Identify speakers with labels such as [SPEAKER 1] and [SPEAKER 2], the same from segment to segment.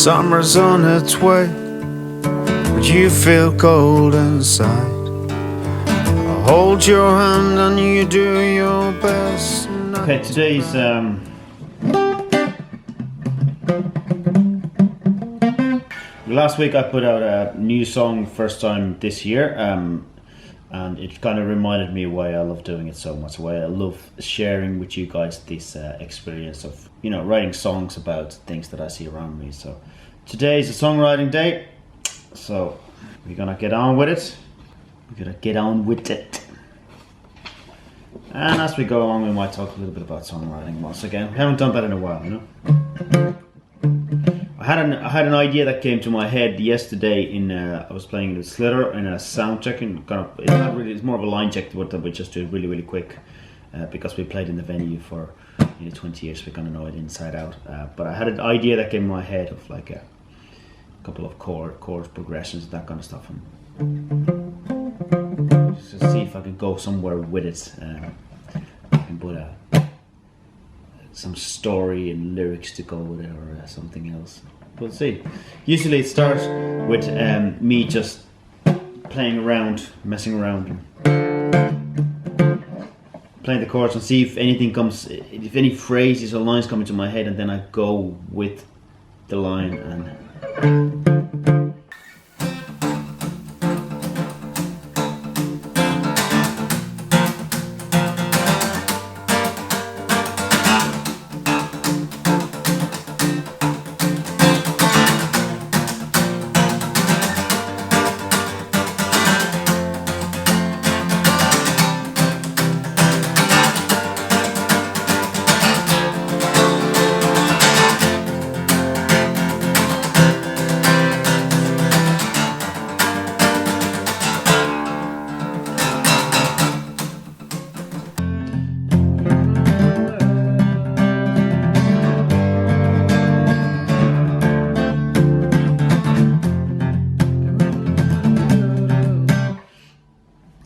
[SPEAKER 1] Summer's on its way, but you feel cold inside. I hold your hand and you do your best.
[SPEAKER 2] Okay, today's last week I put out a new song first time this year, and it kind of reminded me why I love doing it so much, why I love sharing with you guys this experience of, you know, writing songs about things that I see around me. So today is a songwriting day, so we're gonna get on with it. And as we go along, we might talk a little bit about songwriting once again. We haven't done that in a while, you know. I had an idea that came to my head yesterday. I was playing with Slither in a sound check, and it's more of a line check that we just do really quick, because we played in the venue for 20 years. We kind of know it inside out. But I had an idea that came in my head of like a couple of chord progressions, that kind of stuff, and just to see if I could go somewhere with it. I can put some story and lyrics to go with it, or something else. We'll see. Usually it starts with me just playing around, messing around, playing the chords, and see if anything comes, if any phrases or lines come into my head, and then I go with the line. And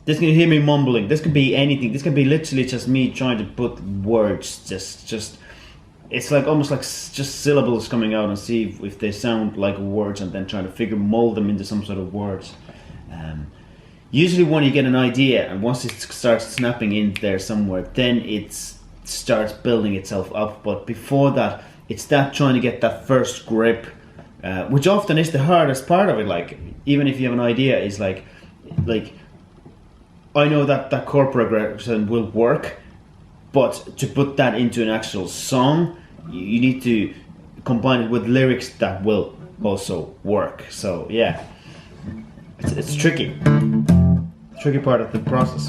[SPEAKER 2] this can hear me mumbling. This could be anything. This can be literally just me trying to put words. Just it's like almost like just syllables coming out, and see if they sound like words, and then trying to mold them into some sort of words. Usually, when you get an idea, and once it starts snapping in there somewhere, then it starts building itself up. But before that, it's that trying to get that first grip, which often is the hardest part of it. Like, even if you have an idea, is like. I know that chord progression will work, but to put that into an actual song, you need to combine it with lyrics that will also work. So yeah, it's tricky. Tricky part of the process.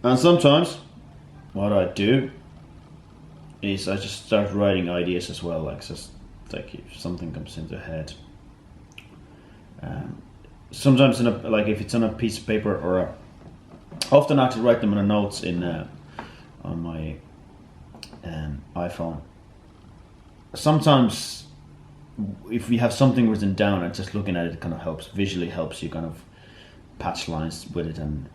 [SPEAKER 2] And sometimes what I do is I just start writing ideas as well, like if something comes into the head. Sometimes if it's on a piece of paper, or often I actually write them in a notes on my iPhone. Sometimes if we have something written down and just looking at it kind of helps, visually helps you kind of patch lines with it. And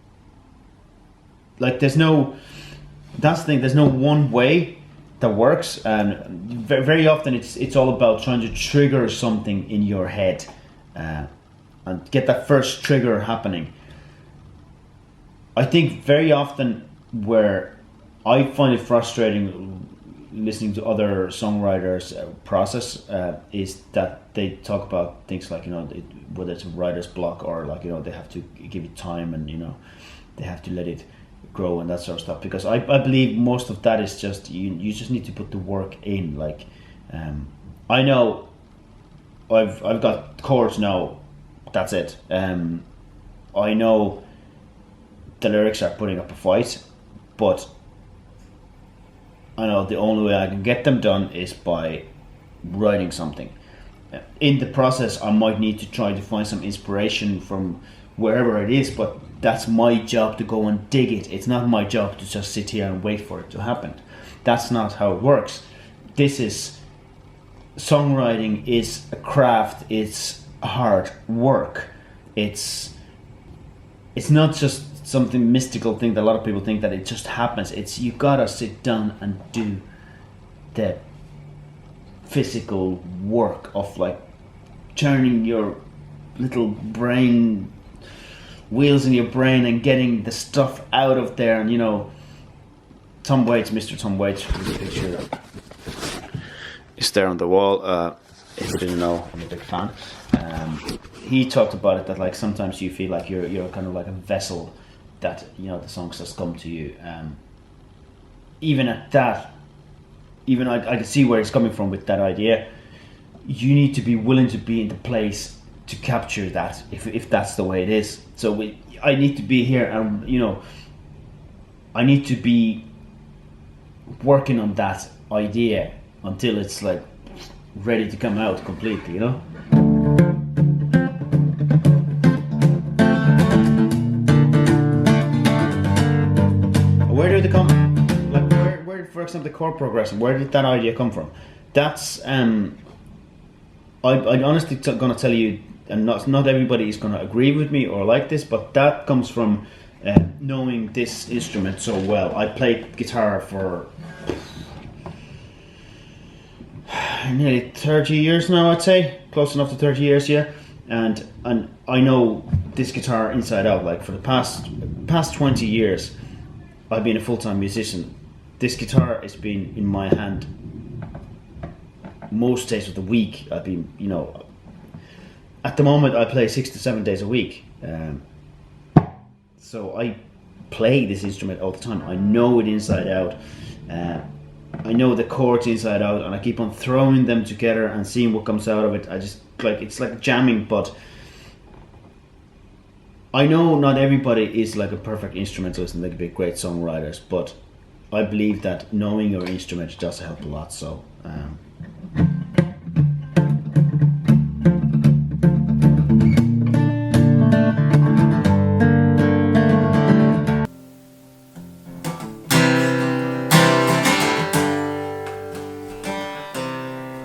[SPEAKER 2] like that's the thing, there's no one way that works, and very often it's all about trying to trigger something in your head, and get that first trigger happening. I think very often where I find it frustrating listening to other songwriters' process is that they talk about things like, whether it's a writer's block, or like, they have to give it time, and they have to let it grow and that sort of stuff, because I believe most of that is just you just need to put the work in. Like I know I've got chords now, that's it. I know the lyrics are putting up a fight, but I know the only way I can get them done is by writing something. In the process, I might need to try to find some inspiration from wherever it is, but that's my job to go and dig it. It's not my job to just sit here and wait for it to happen. That's not how it works. Songwriting is a craft, it's hard work. It's not just something mystical thing that a lot of people think that it just happens. It's you gotta sit down and do the physical work of like turning your little brain wheels in your brain and getting the stuff out of there. And Mr. Tom Waits, the picture is there on the wall. If you didn't know, I'm a big fan. He talked about it that like sometimes you feel like you're kind of like a vessel that the songs just come to you. Even at that, I can see where he's coming from with that idea. You need to be willing to be in the place to capture that, if that's the way it is. So I need to be here, and I need to be working on that idea until it's like ready to come out completely. Where did it come? Like where, for example, the chord progression? Where did that idea come from? That's I honestly gonna tell you, and not everybody is gonna agree with me or like this, but that comes from knowing this instrument so well. I played guitar for nearly 30 years now, I'd say, close enough to 30 years, yeah. And I know this guitar inside out. Like for the past 20 years, I've been a full-time musician. This guitar has been in my hand most days of the week. I've been, at the moment I play 6 to 7 days a week. So I play this instrument all the time. I know it inside out. I know the chords inside out, and I keep on throwing them together and seeing what comes out of it. I just it's like jamming, but I know not everybody is like a perfect instrumentalist and they can be great songwriters, but I believe that knowing your instrument does help a lot. So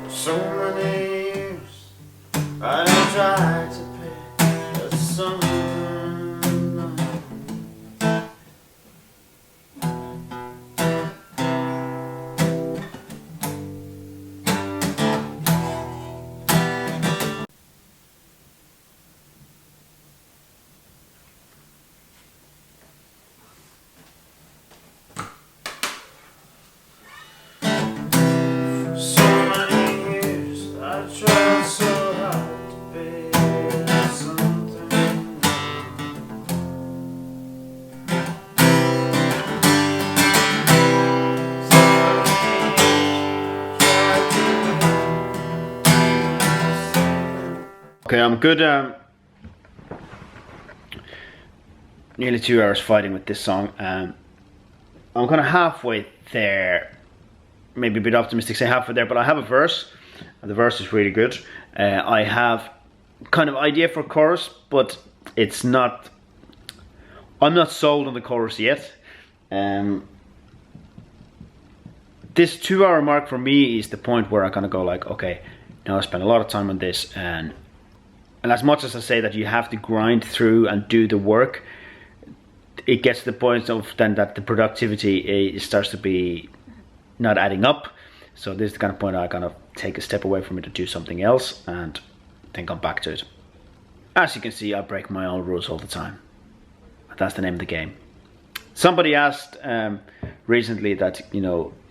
[SPEAKER 1] so many years I tried to pick a summer night. For so many years I tried so hard to be something.
[SPEAKER 2] okay, I'm good. Nearly 2 hours fighting with this song. I'm kind of halfway there. Maybe a bit optimistic, say halfway there, but I have a verse, and the verse is really good. I have kind of idea for chorus, but it's not. I'm not sold on the chorus yet. This 2 hour mark for me is the point where I'm gonna go like, okay, now I spent a lot of time on this, and as much as I say that you have to grind through and do the work, it gets to the point of then that the productivity starts to be not adding up. So this is the kind of point I kind of take a step away from it to do something else and then come back to it. As you can see, I break my own rules all the time. That's the name of the game. Somebody asked recently that,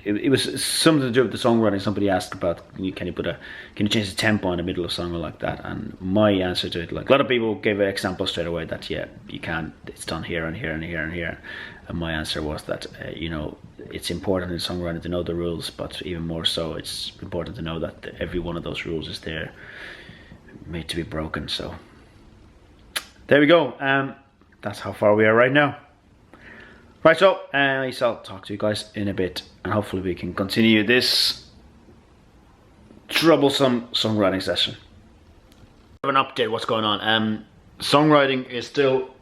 [SPEAKER 2] it was something to do with the songwriting. Somebody asked about, can you change the tempo in the middle of a song or like that? And my answer to it, like a lot of people gave an example straight away that, yeah, you can, it's done here and here and here and here. And my answer was that, it's important in songwriting to know the rules, but even more so, it's important to know that every one of those rules is there, made to be broken. So there we go. That's how far we are right now. Right, so I'll talk to you guys in a bit, and hopefully we can continue this troublesome songwriting session. I have an update what's going on. Songwriting is still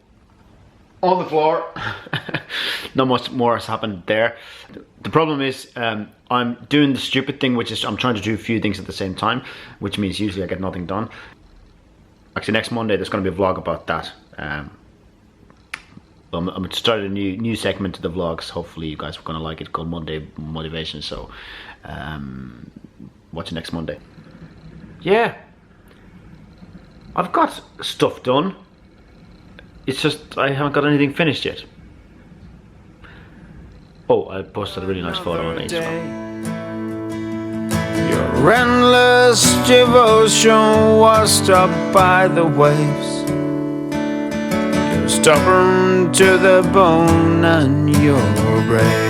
[SPEAKER 2] on the floor. Not much more has happened there. The problem is I'm doing the stupid thing, which is I'm trying to do a few things at the same time, which means usually I get nothing done. Actually, next Monday there's going to be a vlog about that. I'm going to start a new segment to the vlogs. Hopefully you guys are going to like it, called Monday Motivation. So watch it next Monday. Yeah, I've got stuff done. It's just I haven't got anything finished yet. Oh, I posted a really nice photo on Instagram.
[SPEAKER 1] Your endless devotion washed up by the waves. You're stubborn to the bone and you're brave.